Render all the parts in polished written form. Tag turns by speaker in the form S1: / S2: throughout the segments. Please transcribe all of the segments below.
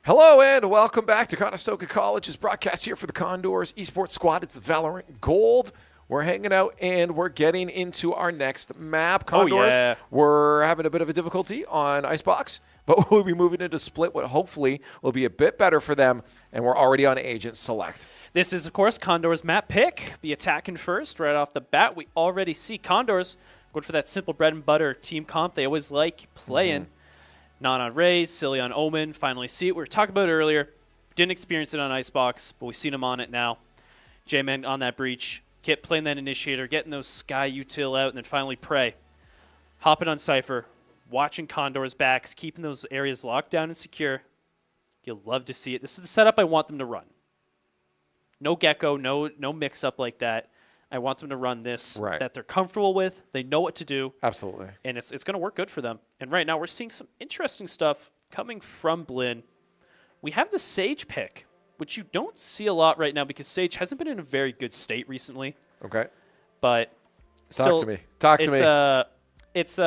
S1: Hello and welcome back to Conestoga College's broadcast here for the Condors Esports Squad. It's Valorant Gold. We're hanging out and we're getting into our next map. Condors, we're having a bit of a difficulty on Icebox, but we'll be moving into Split, what hopefully will be a bit better for them, and we're already on Agent Select.
S2: This is, of course, Condors map pick. Be attacking first right off the bat. We already see Condors going for that simple bread and butter team comp they always like playing. Not on Raze, silly on Omen. Finally see it. We were talking about it earlier. Didn't experience it on Icebox, but we've seen him on it now. J-Man on that breach. Kit playing that initiator, getting those Sky util out, and then finally Prey. Hopping on Cypher, watching Condor's backs, keeping those areas locked down and secure. You'll love to see it. This is the setup I want them to run. No Gecko, no mix-up like that. I want them to run this that they're comfortable with. They know what to do.
S1: Absolutely.
S2: And it's going to work good for them. And right now we're seeing some interesting stuff coming from Blinn. We have the Sage pick, which you don't see a lot right now because Sage hasn't been in a very good state recently.
S1: Okay.
S2: But
S1: Talk to me. Talk to me.
S2: It's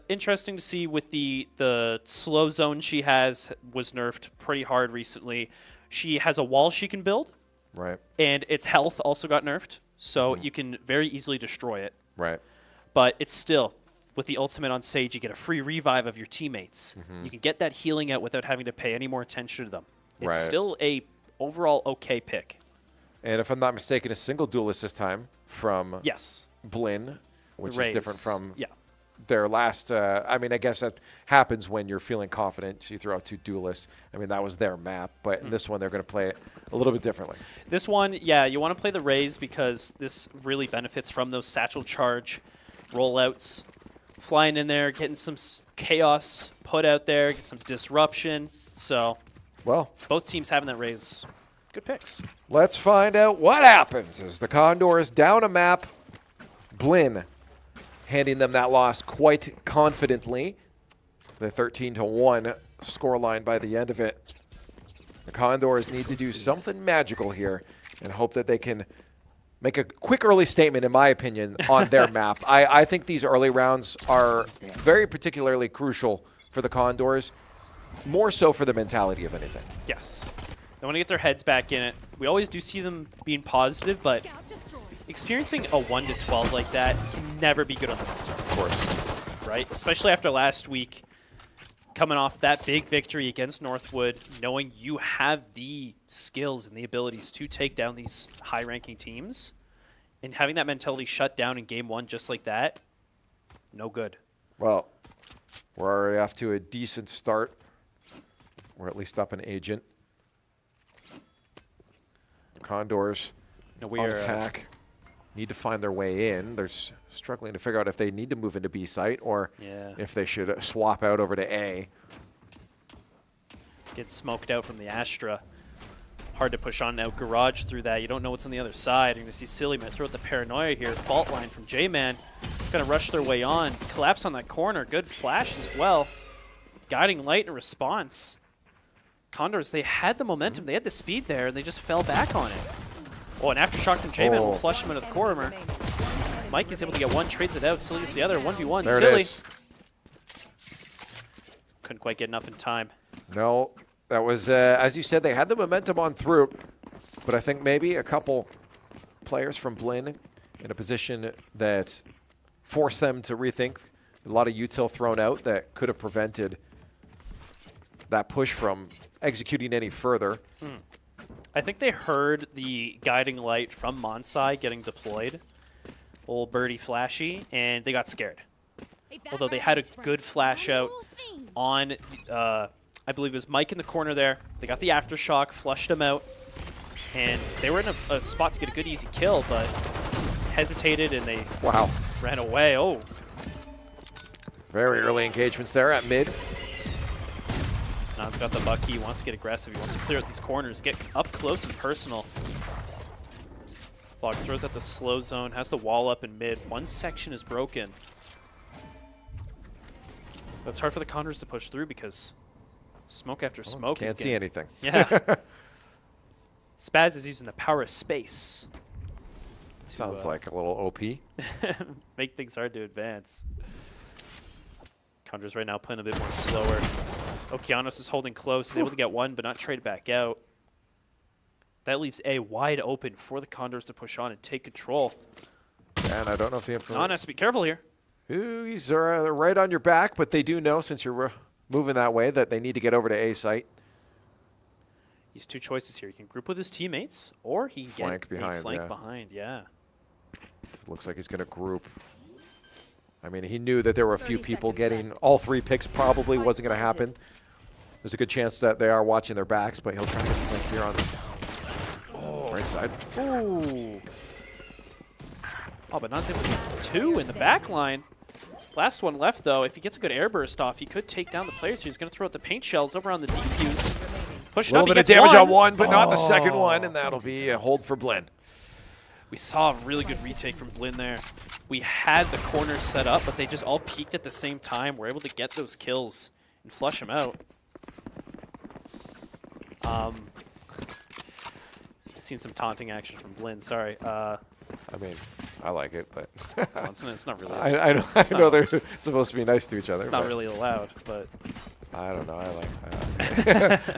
S2: interesting to see with the slow zone she has was nerfed pretty hard recently. She has a wall she can build.
S1: Right.
S2: And its health also got nerfed. So you can very easily destroy it.
S1: Right.
S2: But it's still, with the ultimate on Sage, you get a free revive of your teammates. You can get that healing out without having to pay any more attention to them. It's still a overall okay pick.
S1: And if I'm not mistaken, a single duelist this time from Blinn, which is different from their last. I mean, I guess that happens when you're feeling confident. So you throw out two duelists. I mean, that was their map. But in this one, they're going to play it a little bit differently.
S2: This one, you want to play the Raze because this really benefits from those satchel charge rollouts. Flying in there, getting some chaos put out there, get some disruption. So, both teams having that Raze. Good picks.
S1: Let's find out what happens as the Condors down a map. Blinn handing them that loss quite confidently. The 13-1 scoreline by the end of it. The Condors need to do something magical here and hope that they can make a quick early statement, in my opinion, on their map. I think these early rounds are very particularly crucial for the Condors, more so for the mentality of anything.
S2: Yes. They want to get their heads back in it. We always do see them being positive, but experiencing a 1-12 like that can never be good on the mental.
S1: Of course.
S2: Right? Especially after last week, coming off that big victory against Northwood, knowing you have the skills and the abilities to take down these high-ranking teams, and having that mentality shut down in game one just like that, no good.
S1: Well, we're already off to a decent start. We're at least up an agent. Condors on attack. Need to find their way in. They're struggling to figure out if they need to move into B site or if they should swap out over to A.
S2: Get smoked out from the Astra. Hard to push on now. Garage through that. You don't know what's on the other side. You're going to see Silly Man throw out the paranoia here. Fault line from J-Man. Going to rush their way on. Collapse on that corner. Good flash as well. Guiding light in response. Condors, they had the momentum. They had the speed there, and they just fell back on it. Oh, an aftershock from J-Man will flush him into the corner. Mike is able to get one, trades it out. Silly gets the other. 1v1.
S1: There
S2: Silly.
S1: it is.
S2: Couldn't quite get enough in time.
S1: No, that was, as you said, they had the momentum on through. But I think maybe a couple players from Blinn in a position that forced them to rethink. A lot of util thrown out that could have prevented that push from executing any further.
S2: I think they heard the guiding light from Monsai getting deployed. Old birdie flashy, and they got scared. Although they had a good flash out on, I believe it was Mike in the corner there. They got the aftershock, flushed him out, and they were in a spot to get a good easy kill, but hesitated and they ran away. Oh.
S1: Very early engagements there at mid.
S2: Non's got the buck. He wants to get aggressive. He wants to clear out these corners, get up close and personal. Log throws out the slow zone, has the wall up in mid. One section is broken. That's hard for the Condors to push through because smoke after smoke
S1: can't see anything.
S2: Yeah. Spaz is using the power of space.
S1: Sounds like a little OP.
S2: Make things hard to advance. Condors right now playing a bit more slower. Okeanos is holding close. He's able to get one, but not trade back out. That leaves A wide open for the Condors to push on and take control.
S1: And I don't know if the
S2: Non has to be careful here.
S1: Ooh, he's right on your back, but they do know, since you're moving that way, that they need to get over to A site.
S2: He has two choices here. He can group with his teammates, or he can
S1: Flank
S2: get
S1: behind,
S2: a flank
S1: yeah.
S2: behind. Yeah.
S1: Looks like he's going to group. I mean, he knew that there were a few people getting all 3 picks. Probably wasn't going to happen. There's a good chance that they are watching their backs, but he'll try to flank here on the right side.
S2: Ooh. Oh, but Non's able to get 2 in the back line. Last one left, though. If he gets a good air burst off, he could take down the players. He's going to throw out the paint shells over on the defuse. Push it
S1: A
S2: up.
S1: little
S2: He
S1: bit of
S2: gets
S1: damage
S2: one.
S1: on one, but not the second one, and that'll be a hold for Blinn.
S2: We saw a really good retake from Blinn there. We had the corners set up, but they just all peaked at the same time. We're able to get those kills and flush them out. Seen some taunting action from Blinn. Sorry.
S1: I mean, I like it, but
S2: Well, it's not really.
S1: I know they're supposed to be nice to each other.
S2: It's not really allowed, but
S1: I don't know. I like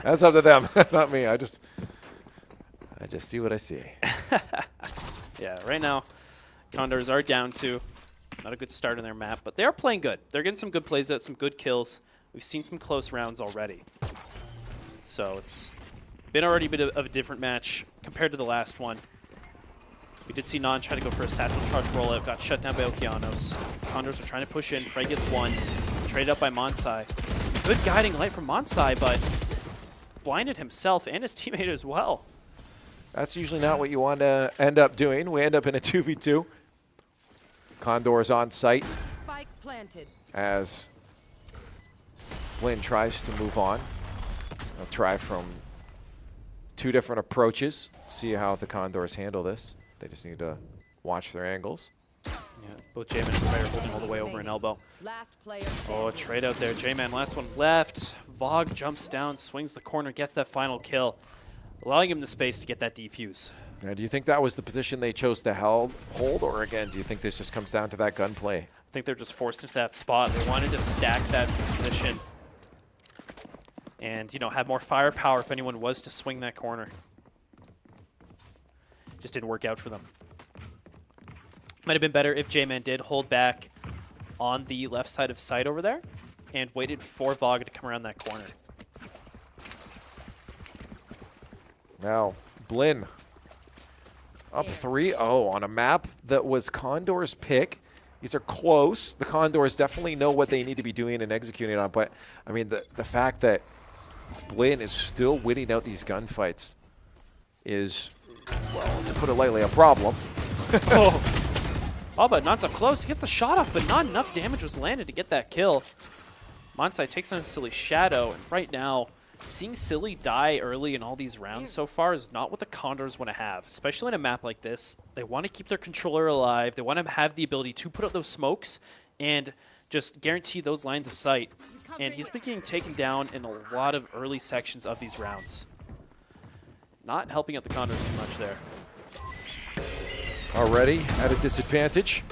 S1: that's up to them, not me. I just see what I see.
S2: yeah, right now, Condors are down 2. Not a good start in their map, but they are playing good. They're getting some good plays out, some good kills. We've seen some close rounds already. So it's been already a bit of a different match compared to the last one. We did see Non try to go for a satchel charge rollout, got shut down by Okeanos. Condors are trying to push in. Prey gets 1. Traded up by Monsai. Good guiding light from Monsai, but blinded himself and his teammate as well.
S1: That's usually not what you want to end up doing. We end up in a 2v2. Condors on site
S3: Spike planted.
S1: as Blinn tries to move on. I'll try from 2 different approaches. See how the Condors handle this. They just need to watch their angles.
S2: Yeah, both J-Man and Prey are holding all the way over an elbow.
S3: Last player
S2: Oh, a trade out there. J-Man, last one left. Vogue jumps down, swings the corner, gets that final kill, allowing him the space to get that defuse.
S1: Now, do you think that was the position they chose to hold, or again, do you think this just comes down to that gunplay?
S2: I think they're just forced into that spot. They wanted to stack that position and, you know, have more firepower if anyone was to swing that corner. Just didn't work out for them. Might have been better if J-Man did hold back on the left side of site over there and waited for Vogue to come around that corner.
S1: Now, Blinn up 3-0 on a map that was Condor's pick. These are close. The Condors definitely know what they need to be doing and executing on, but I mean, the fact that Blinn is still winning out these gunfights is, well, to put it lightly, a problem.
S2: Oh, but Non's up close. He gets the shot off, but not enough damage was landed to get that kill. Monsai takes on Silly's shadow, and right now, seeing Silly die early in all these rounds so far is not what the Condors want to have, especially in a map like this. They want to keep their controller alive. They want to have the ability to put out those smokes and just guarantee those lines of sight. And he's been getting taken down in a lot of early sections of these rounds. Not helping out the Condors too much there.
S1: Already at a disadvantage.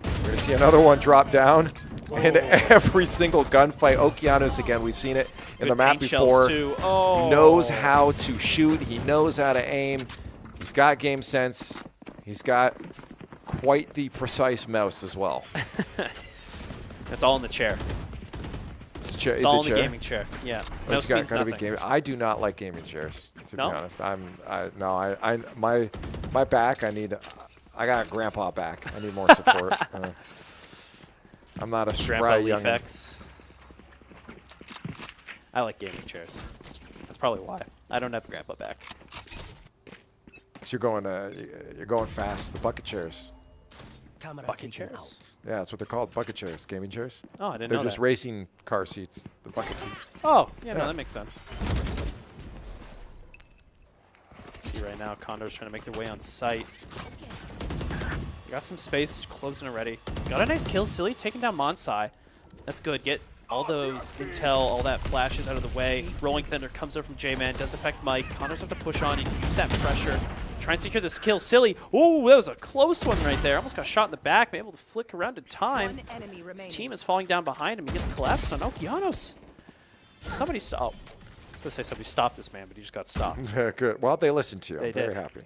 S1: We're going to see another one drop down. And every single gunfight, Okeanos, again, we've seen it in the map before. Knows how to shoot. He knows how to aim. He's got game sense. He's got quite the precise mouse as well.
S2: It's all in the chair. It's all in the gaming chair. Yeah. Mouse means nothing.
S1: I do not like gaming chairs, to
S2: No?
S1: be honest. My back, I got a grandpa back. I need more support. I'm not a spry young.
S2: I like gaming chairs. That's probably why. I don't have grandpa back.
S1: You're going fast. The bucket chairs.
S2: Bucket chairs?
S1: Yeah, that's what they're called. Bucket chairs. Gaming chairs.
S2: Oh, I didn't know
S1: They're
S2: that.
S1: just racing car seats. The bucket seats.
S2: Oh, yeah, no, that makes sense. See right now, Condors trying to make their way on site. Got some space, closing already. Got a nice kill, Silly, taking down Monsai. That's good. Get all those intel, all that flashes out of the way. Rolling Thunder comes over from J-Man, does affect Mike. Condors have to push on and use that pressure. Try and secure this kill. Silly, ooh, that was a close one right there. Almost got shot in the back, but able to flick around in time. His team is falling down behind him. He gets collapsed on Okeanos. Somebody stop. I was going to say somebody stopped this man, but he just got stopped.
S1: Good. Well, they listened to you.
S2: They
S1: I'm very
S2: did.
S1: happy.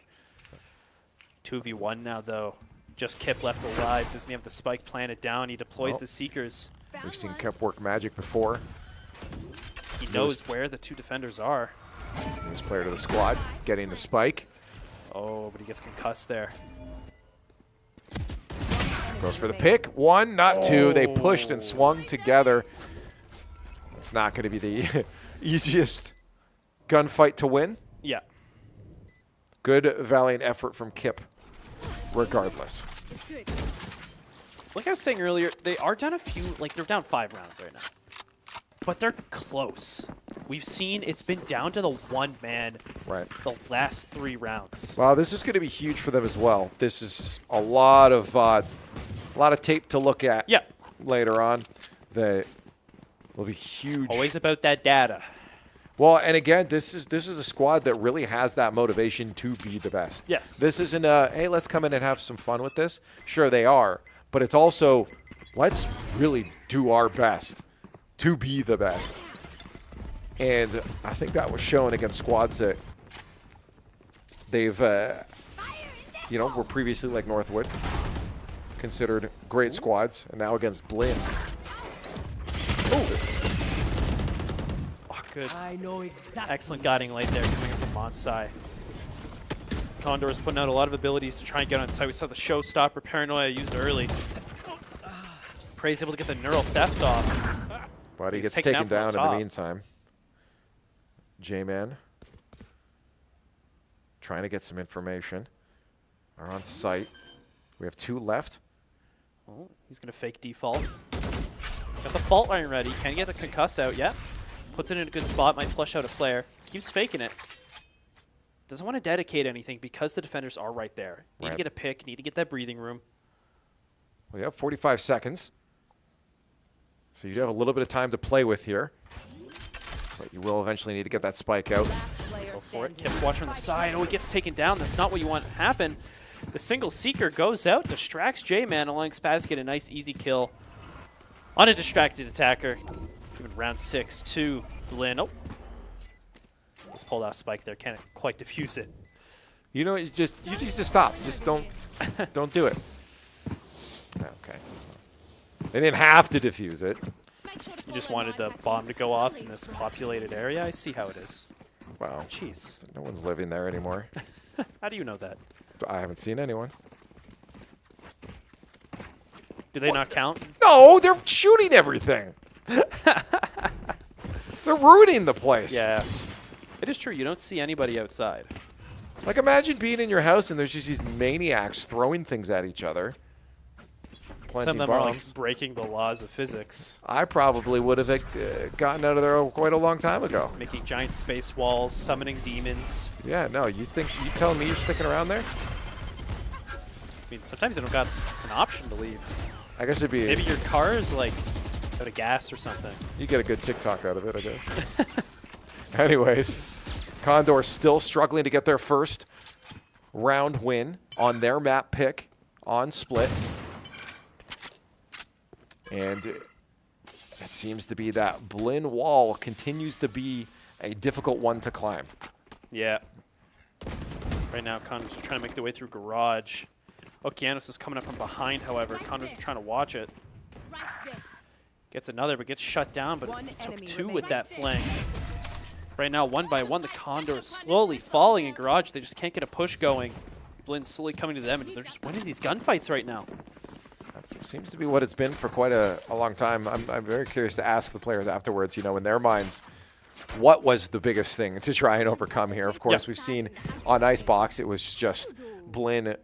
S2: 2v1 now, though. Just Kip left alive. Doesn't he have the spike planted down? He deploys the Seekers.
S1: We've seen Kip work magic before.
S2: He knows where the two defenders are.
S1: Newest player to the squad, getting the spike.
S2: Oh, but he gets concussed there.
S1: Goes for the pick. One, not two. They pushed and swung together. It's not going to be the easiest gunfight to win.
S2: Yeah.
S1: Good, valiant effort from Kip, regardless.
S2: Like I was saying earlier, they are down a few, like they're down 5 rounds right now. But they're close. We've seen it's been down to the one man
S1: Right.
S2: the last 3 rounds.
S1: Well, this is going to be huge for them as well. This is a lot of tape to look at
S2: Yeah.
S1: later on. That will be huge.
S2: Always about that data.
S1: Well, and again, this is a squad that really has that motivation to be the best.
S2: Yes.
S1: This isn't a, hey, let's come in and have some fun with this. Sure, they are. But it's also, let's really do our best to be the best. And I think that was shown against squads that they've, were previously like Northwood, considered great squads, and now against Blinn.
S2: Oh, good.
S3: I know exactly.
S2: Excellent guiding light there coming in from Monsai. Condor's putting out a lot of abilities to try and get on site. We saw the showstopper paranoia used early. Prey's able to get the neural theft off.
S1: But he
S2: He's
S1: gets
S2: taken
S1: taken
S2: out from
S1: down
S2: the
S1: in the
S2: top.
S1: meantime. J-Man trying to get some information. Are on site. We have 2 left.
S2: Oh, he's going to fake default. Got the fault line ready. Can get the concuss out yet. Puts it in a good spot. Might flush out a flare. Keeps faking it. Doesn't want to dedicate anything because the defenders are right there. Need to
S1: Right.
S2: get a pick. Need to get that breathing room.
S1: We have 45 seconds. So you do have a little bit of time to play with here. But you will eventually need to get that spike out.
S2: Go for it. Kip's watching on the side. Oh, he gets taken down. That's not what you want to happen. The single Seeker goes out, distracts J-Man, allowing Spaz to get a nice, easy kill on a distracted attacker. Giving round 6 to Blinn. Oh. Let's pull off spike there. Can't quite defuse it.
S1: You know, you just stop. Just don't do it. Okay. They didn't have to defuse it.
S2: You just wanted the bomb to go off in this populated area? I see how it is.
S1: Wow.
S2: Jeez.
S1: No one's living there anymore.
S2: How do you know that?
S1: I haven't seen anyone.
S2: Do they not count?
S1: No, they're shooting everything. They're ruining the place.
S2: Yeah. It is true. You don't see anybody outside.
S1: Like, imagine being in your house and there's just these maniacs throwing things at each other. Planting
S2: Some of them are like
S1: bombs.
S2: breaking the laws of physics.
S1: I probably would have gotten out of there quite a long time ago.
S2: Making giant space walls, summoning demons.
S1: Yeah, no, you telling me you're sticking around there?
S2: I mean, sometimes you don't got an option to leave.
S1: I guess it'd be,
S2: Maybe your car is like out of gas or something.
S1: you get a good TikTok out of it, I guess. Anyways, Condor still struggling to get their first round win on their map pick on Split. And it seems to be that Blinn wall continues to be a difficult one to climb.
S2: Yeah. Right now, Condors are trying to make their way through Garage. Okeanos is coming up from behind, however. Condors are trying to watch it. Gets another, but gets shut down, but
S3: One
S2: took
S3: enemy
S2: 2
S3: remains.
S2: with that flank. Right now, 1 by 1, the Condors slowly falling in Garage. They just can't get a push going. Blinn's slowly coming to them, and they're just winning these gunfights right now.
S1: That seems to be what it's been for quite a long time. I'm very curious to ask the players afterwards, you know, in their minds, what was the biggest thing to try and overcome here? Of course, we've seen on Icebox, it was just Blinn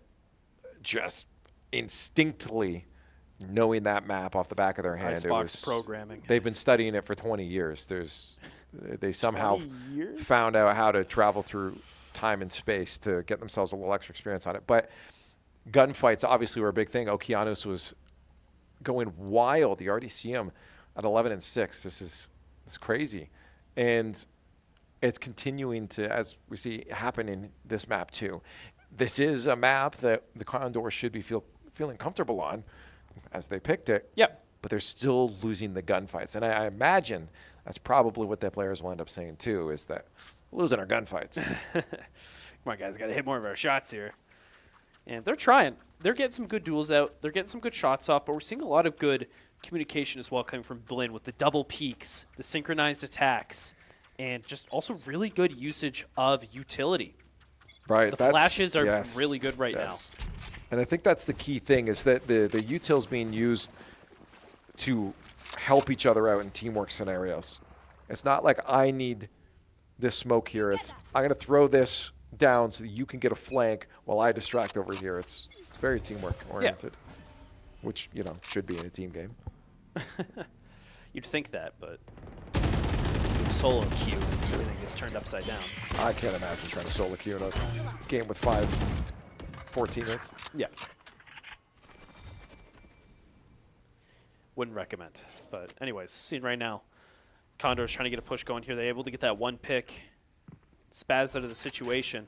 S1: just instinctively knowing that map off the back of their hand.
S2: Icebox programming.
S1: They've been studying it for 20 years. They somehow
S2: 20 years?
S1: found out how to travel through time and space to get themselves a little extra experience on it. But gunfights obviously were a big thing. Okeanos was going wild. You already see him at 11-6. This is crazy. And it's continuing to, as we see, happen in this map too. This is a map that the Condors should be feeling comfortable on as they picked it.
S2: Yep.
S1: But they're still losing the gunfights. And I imagine That's probably what their players will end up saying too, is that we're losing our gunfights.
S2: Come on, guys, got to hit more of our shots here. And they're trying. They're getting some good duels out. They're getting some good shots off, but we're seeing a lot of good communication as well coming from Blinn with the double peaks, the synchronized attacks, and just also really good usage of utility.
S1: Right.
S2: The flashes are really good right now.
S1: And I think that's the key thing, is that the util's being used to help each other out in teamwork scenarios. It's not like I need this smoke here. It's I'm going to throw this down so that you can get a flank while I distract over here. It's very teamwork oriented, which, you know, should be in a team game.
S2: You'd think that, but solo queue, everything gets turned upside down.
S1: I can't imagine trying to solo queue in a game with 14 minutes.
S2: Yeah. Wouldn't recommend. But anyways, seeing right now, Condors trying to get a push going here. They're able to get that one pick. Spaz out of the situation.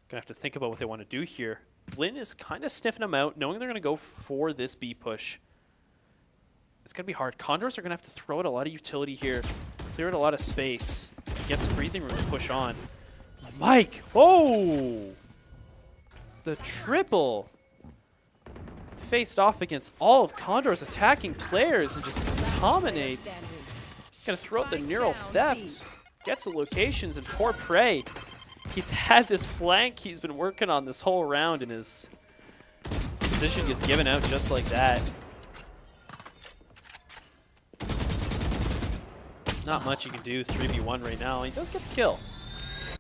S2: Gonna have to think about what they want to do here. Blinn is kind of sniffing them out, knowing they're gonna go for this B push. It's gonna be hard. Condors are gonna have to throw out a lot of utility here, clear out a lot of space, get some breathing room to push on. Mike, oh! The triple faced off against all of Condor's attacking players and just dominates. Gonna throw out the neural theft. Gets the locations and poor prey. He's had this flank he's been working on this whole round, and his position gets given out just like that. Not much you can do 3v1 right now. He does get the kill.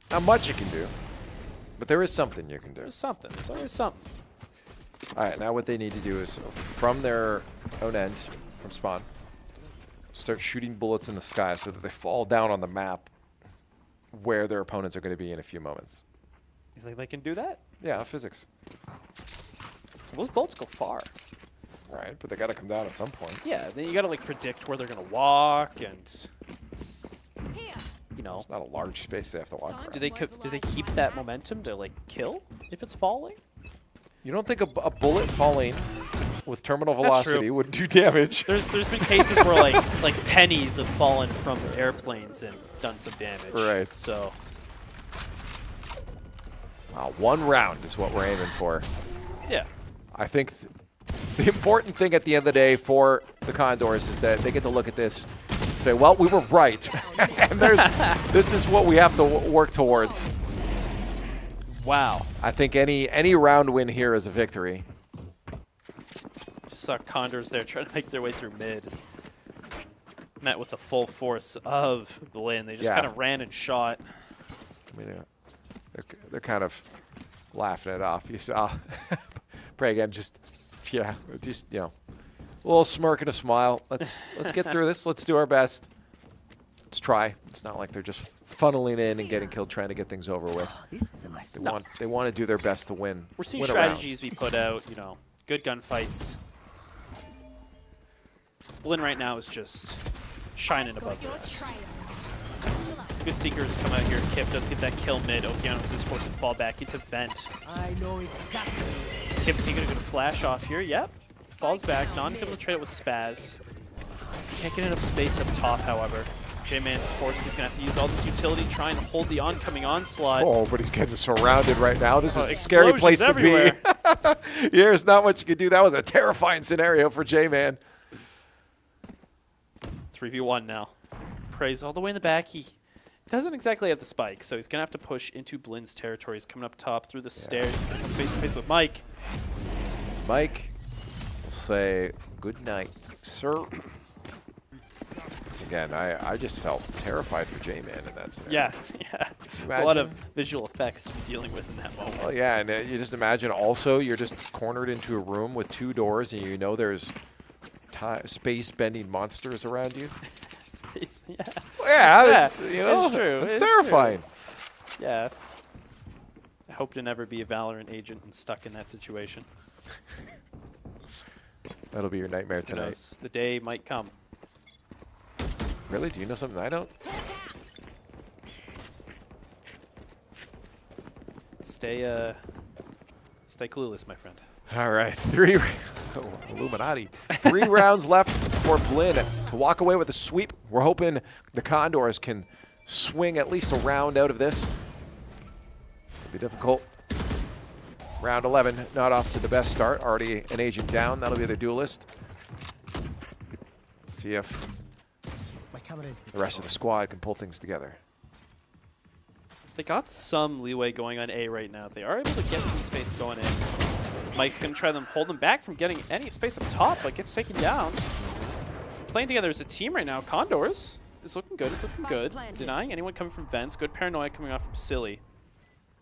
S1: Not much you can do, but there is something you can do.
S2: There's something. There's always something.
S1: All right, now what they need to do is, from their own end, from spawn, start shooting bullets in the sky so that they fall down on the map where their opponents are going to be in a few moments.
S2: You think they can do that?
S1: Yeah, physics.
S2: Those bullets go far.
S1: Right, but they got to come down at some point.
S2: Yeah, then you got to like predict where they're going to walk, and you know.
S1: It's not a large space they have to walk around.
S2: Do they keep that momentum to like kill if it's falling?
S1: You don't think a bullet falling with terminal
S2: That's
S1: velocity
S2: true.
S1: would do damage?
S2: There's been cases where like pennies have fallen from airplanes and done some damage.
S1: Right.
S2: So
S1: Wow, 1 round is what we're aiming for.
S2: yeah.
S1: I think the important thing at the end of the day for the Condors is that they get to look at this and say, well, we were right. And this is what we have to work towards.
S2: Wow.
S1: I think any round win here is a victory.
S2: Just saw Condors there trying to make their way through mid. Met with the full force of Blinn. They just kind of ran and shot.
S1: I mean, they're kind of laughing it off. You saw Prey again, just you know, a little smirk and a smile. Let's get through this. Let's do our best. Let's try. It's not like they're just funneling in and getting killed, trying to get things over with. They want to do their best to win.
S2: We're seeing
S1: win
S2: strategies be put out. You know, good gunfights. Blinn right now is just shining above the rest. Good seekers come out here. Kip does get that kill mid. Okeanos is forced to fall back into vent.
S3: I know exactly.
S2: Kip taking a good flash off here. Yep. Falls back. Non's able to trade it with Spaz. Can't get enough space up top, however. J-Man's forced. He's going to have to use all this utility trying to hold the oncoming onslaught.
S1: Oh, but he's getting surrounded right now. This is a scary place to
S2: everywhere.
S1: be. There's not much you can do. That was a terrifying scenario for J-Man.
S2: 3v1 now. Praise all the way in the back. He doesn't exactly have the spike, so he's going to have to push into Blinn's territory. He's coming up top through the stairs. He's going to come face-to-face with Mike.
S1: Mike will say good night, sir. Again, I just felt terrified for J-Man in that scenario.
S2: Yeah. There's a lot of visual effects to be dealing with in that moment.
S1: Well, yeah, and you just imagine also you're just cornered into a room with 2 doors, and you know there's space-bending monsters around you.
S2: Space, yeah.
S1: Yeah, that's, you know,
S2: it's true.
S1: it's
S2: It's
S1: terrifying.
S2: True. Yeah. I hope to never be a Valorant agent and stuck in that situation.
S1: That'll be your nightmare
S2: Who
S1: tonight.
S2: knows? The day might come.
S1: Really? Do you know something I don't?
S2: Stay clueless, my friend.
S1: All right, 3 Illuminati. 3 rounds left. for Blinn to walk away with a sweep. We're hoping the Condors can swing at least a round out of this. It'll be difficult. Round 11, not off to the best start. Already an agent down. That'll be the duelist. See if the rest of the squad can pull things together.
S2: They got some leeway going on A right now. They are able to get some space going in. Mike's going to try to hold them back from getting any space up top, but gets taken down. Playing together as a team right now. Condors is looking good. It's looking good. Denying anyone coming from Vents. Good paranoia coming off from Silly.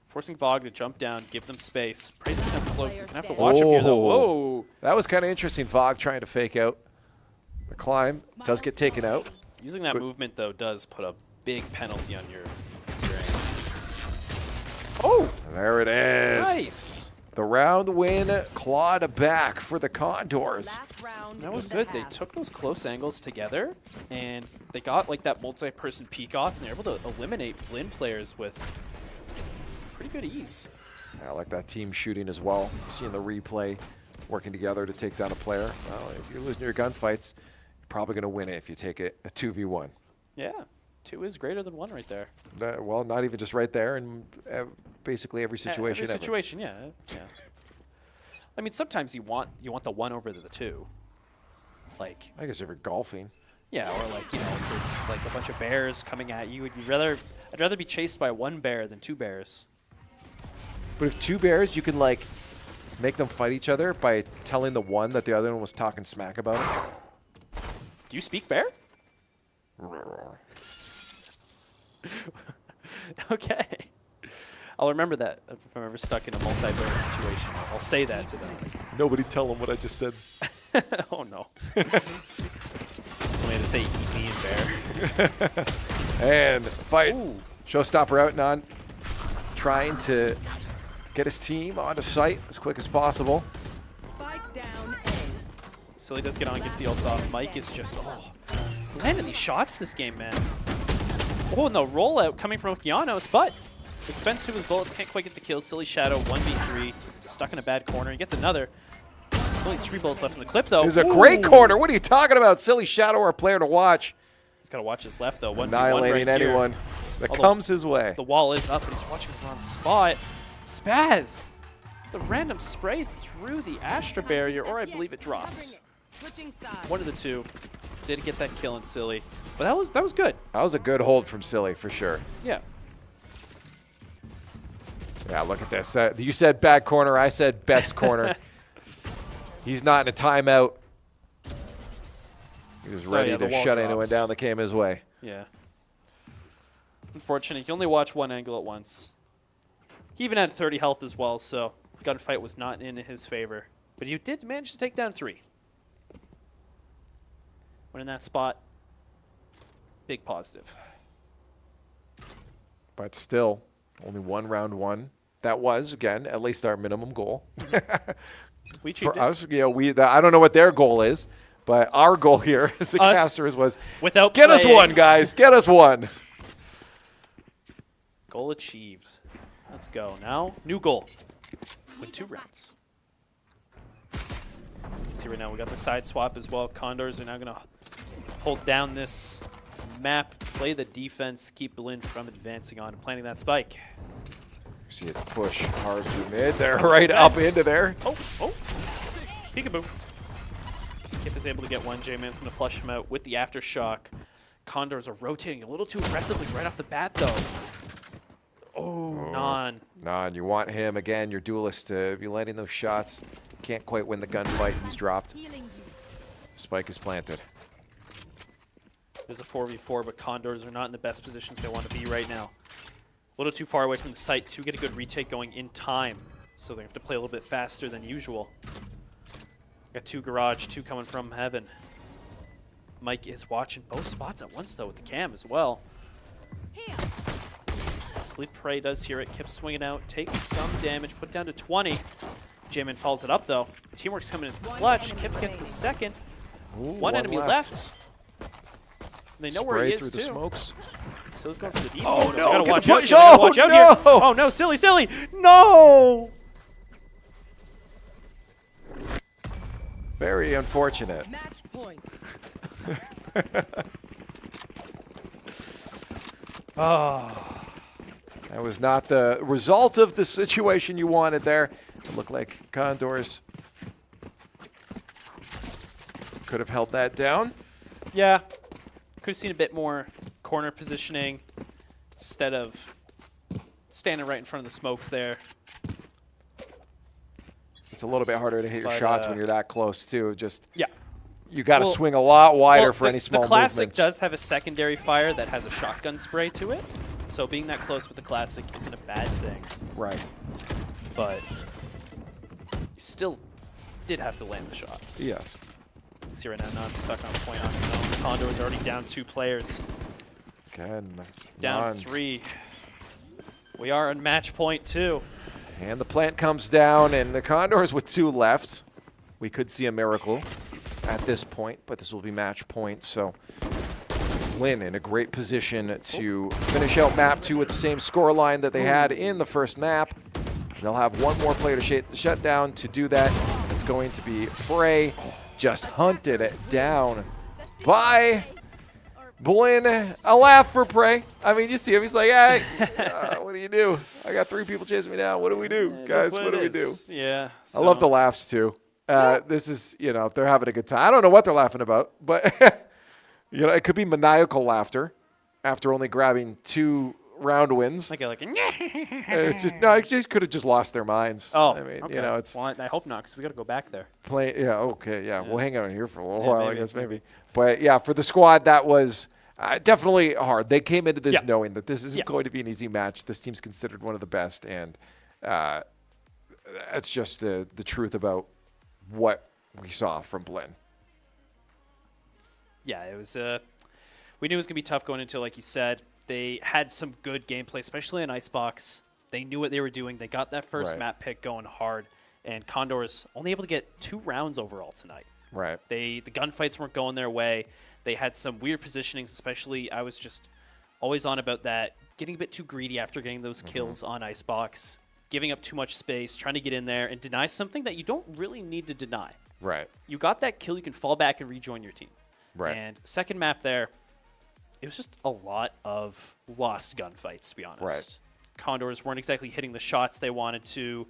S2: Forcing Vog to jump down, give them space. Praise him close. He's going to have to watch him here, though. Whoa.
S1: That was kind of interesting. Vog trying to fake out the climb. Does get taken out.
S2: Using that movement, though, does put a big penalty on your aim. Oh!
S1: There it is.
S2: Nice.
S1: The round win clawed back for the Condors.
S2: That was good. They took those close angles together, and they got like that multi-person peek off, and they're able to eliminate Blinn players with pretty good ease.
S1: I like that team shooting as well. Seeing the replay, working together to take down a player. Well, if you're losing your gunfights, you're probably going to win it if you take it a 2v1.
S2: Yeah, 2 is greater than 1 right there.
S1: Well, not even just right there, in basically every situation.
S2: Every situation, yeah. I mean, sometimes you want the 1 over the 2. Like,
S1: I guess if you're golfing.
S2: Yeah, or like, you know, there's like a bunch of bears coming at you. I'd rather be chased by 1 bear than 2 bears.
S1: But if 2 bears, you can like make them fight each other by telling the one that the other one was talking smack about him.
S2: Do you speak bear? Okay. I'll remember that if I'm ever stuck in a multi-bear situation. I'll say that to them.
S1: Nobody tell them what I just said.
S2: Oh, no. That's one way to say eat me and bear.
S1: And fight.
S2: Ooh.
S1: Showstopper out and on. Trying to get his team onto site as quick as possible.
S3: Spike down A.
S2: Silly does get on, gets the ult off. Mike is just, he's landing these shots this game, man. Oh, and the rollout coming from Okeanos, but it spends 2 of his bullets, can't quite get the kill. Silly Shadow, 1v3, stuck in a bad corner. He gets another. Only 3 bullets left in the clip, though.
S1: This is a great corner. What are you talking about? Silly Shadow, our player to watch.
S2: He's got to watch his left, though. 1v1
S1: Annihilating
S2: right
S1: anyone that comes his way.
S2: The wall is up, and he's watching the wrong spot. Spaz! The random spray through the Astra barrier, or I believe it drops. One of the 2. Did get that kill in Silly. But that was good.
S1: That was a good hold from Silly, for sure.
S2: Yeah.
S1: Yeah, look at this. You said bad corner. I said best corner. He's not in a timeout. He was ready to shut anyone down that came his way.
S2: Yeah. Unfortunate. You can only watch one angle at once. He even had 30 health as well, so gunfight was not in his favor. But he did manage to take down 3. When in that spot, big positive.
S1: But still, only 1 round 1. That was, again, at least our minimum goal.
S2: We cheated.
S1: For us, you know, I don't know what their goal is, but our goal here as the casters was,
S2: without
S1: get us 1, guys. Get us 1.
S2: Goal achieved. Let's go. Now, new goal. Win 2 rounds. See right now, we got the side swap as well. Condors are now going to hold down this map, play the defense, keep Blinn from advancing on and planting that spike.
S1: See it push hard through mid. They're right up into there.
S2: Oh. Peekaboo. Kip is able to get 1. J-Man's going to flush him out with the aftershock. Condors are rotating a little too aggressively right off the bat, though. Oh, Non.
S1: Non, you want him, again, your duelist, to be landing those shots. Can't quite win the gunfight. He's dropped. Spike is planted.
S2: There's a 4v4, but Condors are not in the best positions they want to be right now. A little too far away from the site to get a good retake going in time. So they have to play a little bit faster than usual. Got 2 garage, 2 coming from heaven. Mike is watching both spots at once, though, with the cam as well. Bleed Prey does hear it. Kip swinging out, takes some damage, put down to 20. J-Man follows it up, though. Teamwork's coming in clutch. Kip gets the second.
S1: Ooh,
S2: one enemy left. And they know where he is,
S1: through
S2: too.
S1: The smokes.
S2: So he's going for the defense.
S1: Oh, no.
S2: Gotta watch
S1: Get the
S2: out.
S1: push.
S2: Gotta watch out
S1: no.
S2: here. Oh, no. Silly. No!
S1: Very unfortunate.
S3: Match point.
S2: Oh.
S1: That was not the result of the situation you wanted there. It looked like Condors could have held that down.
S2: Yeah. Could have seen a bit more corner positioning instead of standing right in front of the smokes there.
S1: It's a little bit harder to hit your
S2: But,
S1: shots when you're that close, too. Just
S2: Yeah.
S1: you got to
S2: Well-
S1: swing a lot wider for
S2: the,
S1: any small
S2: The Classic
S1: movements.
S2: does have a secondary fire that has a shotgun spray to it. So being that close with the Classic isn't a bad thing.
S1: Right.
S2: But you still did have to land the shots.
S1: Yes.
S2: You see right now, Non's stuck on point on his own. Condor's already down 2 players.
S1: Again.
S2: Down
S1: None.
S2: 3. We are on match point 2.
S1: And the plant comes down, and the Condors with 2 left. We could see a miracle at this point, but this will be match point. So Blinn in a great position to finish out map 2 with the same score line that they had in the first map. They'll have one more player to shut down. To do that, it's going to be Prey. Just hunted it down by Blinn. A laugh for Prey. I mean, you see him. He's like, hey, what do you do? I got 3 people chasing me down. What do we do? Guys, what do we do?
S2: Yeah.
S1: I love the laughs, too. This is, they're having a good time. I don't know what they're laughing about, but, it could be maniacal laughter after only grabbing 2 round wins.
S2: Like
S1: It's just, no, it just could have just lost their minds.
S2: Oh,
S1: I mean,
S2: okay.
S1: it's
S2: Well, I hope not, because we got to go back there.
S1: yeah, okay, yeah. We'll hang out here for a little
S2: Yeah,
S1: while,
S2: maybe,
S1: I guess, maybe. But, yeah, for the squad, that was definitely hard. They came into this
S2: Yeah.
S1: knowing that this isn't
S2: Yeah.
S1: going to be an easy match. This team's considered one of the best, and that's just the truth about what we saw from Blinn.
S2: Yeah, it was. We knew it was gonna be tough going into, like you said. They had some good gameplay, especially in Icebox. They knew what they were doing. They got that first
S1: Right.
S2: map pick going hard, and Condors only able to get 2 rounds overall tonight.
S1: Right.
S2: The gunfights weren't going their way. They had some weird positionings, especially I was just always on about that, getting a bit too greedy after getting those kills on Icebox, giving up too much space, trying to get in there and deny something that you don't really need to deny.
S1: Right.
S2: You got that kill, you can fall back and rejoin your team.
S1: Right.
S2: And second map there, it was just a lot of lost gunfights, to be honest.
S1: Right.
S2: Condors weren't exactly hitting the shots they wanted to.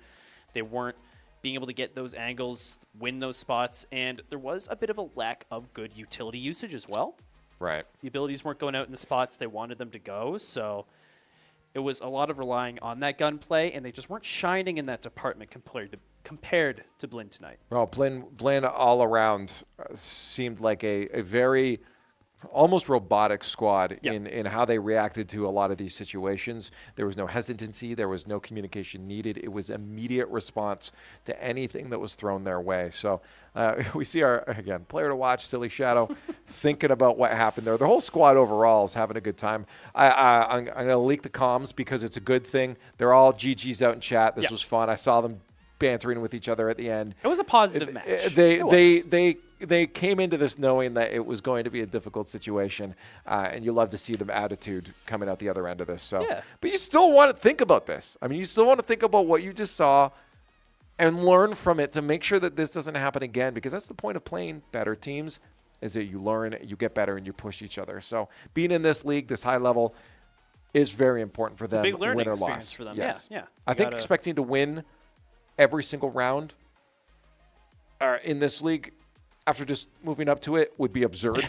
S2: They weren't being able to get those angles, win those spots, and there was a bit of a lack of good utility usage as well.
S1: Right.
S2: The abilities weren't going out in the spots they wanted them to go, so it was a lot of relying on that gunplay, and they just weren't shining in that department compared to Blinn tonight.
S1: Well, Blinn all around seemed like a very almost robotic squad in how they reacted to a lot of these situations. There was no hesitancy. There was no communication needed. It was immediate response to anything that was thrown their way. So we see our, again, player to watch, Silly Shadow, thinking about what happened there. The whole squad overall is having a good time. I'm going to leak the comms because it's a good thing. They're all GGs out in chat. This was fun. I saw them bantering with each other at the end.
S2: It was a positive match.
S1: They came into this knowing that it was going to be a difficult situation, and you love to see them attitude coming out the other end of this. So, but you still want to think about this. I mean, you still want to think about what you just saw and learn from it to make sure that this doesn't happen again, because that's the point of playing better teams, is that you learn, you get better, and you push each other. So being in this league, this high level, is very important for them,
S2: big learning
S1: win or
S2: experience
S1: loss.
S2: for them.
S1: Yes.
S2: Yeah.
S1: I think expecting to win every single round in this league after just moving up to it would be absurd.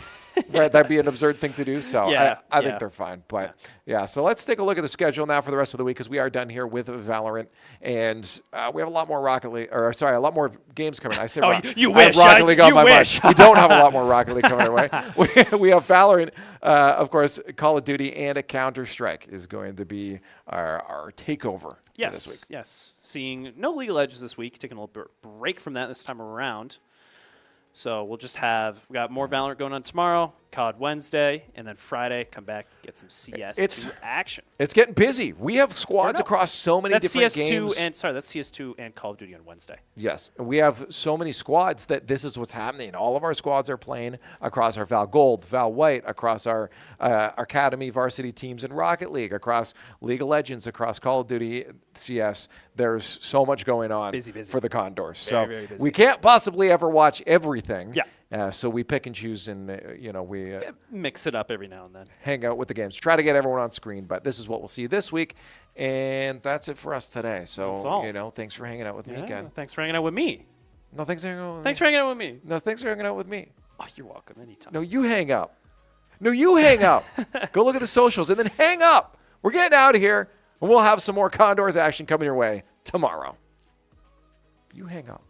S1: Right? That'd be an absurd thing to do. So I think they're fine. But so let's take a look at the schedule now for the rest of the week, because we are done here with Valorant, and we have a lot more a lot more games coming. I say
S2: you wish.
S1: Rocket League on my
S2: wish.
S1: mind. We don't have a lot more Rocket League coming our way. We have Valorant, of course, Call of Duty, and a Counter-Strike is going to be our takeover for this week.
S2: Yes. Seeing no League of Legends this week, taking a little break from that this time around. So we got more Valorant going on tomorrow, COD Wednesday, and then Friday, come back, get some CS2 action.
S1: It's getting busy. We have squads across so many different games.
S2: That's CS2 and Call of Duty on Wednesday.
S1: Yes, we have so many squads that this is what's happening. All of our squads are playing across our Val Gold, Val White, across our Academy varsity teams in Rocket League, across League of Legends, across Call of Duty, CS. There's so much going on
S2: Busy.
S1: for the Condors.
S2: Very busy.
S1: We can't possibly ever watch everything.
S2: Yeah.
S1: So we pick and choose, and we
S2: Mix it up every now and then.
S1: hang out with the games. Try to get everyone on screen, but this is what we'll see this week, and that's it for us today. So
S2: That's all.
S1: thanks for hanging out with me
S2: Yeah,
S1: again.
S2: thanks for hanging out with me.
S1: No, thanks for hanging out with
S2: Thanks
S1: me.
S2: for hanging out with me.
S1: No, thanks for hanging out with me.
S2: Oh, you're welcome anytime.
S1: No, you hang up. No, you hang up. Go look at the socials and then hang up. We're getting out of here, and we'll have some more Condors action coming your way tomorrow. You hang up.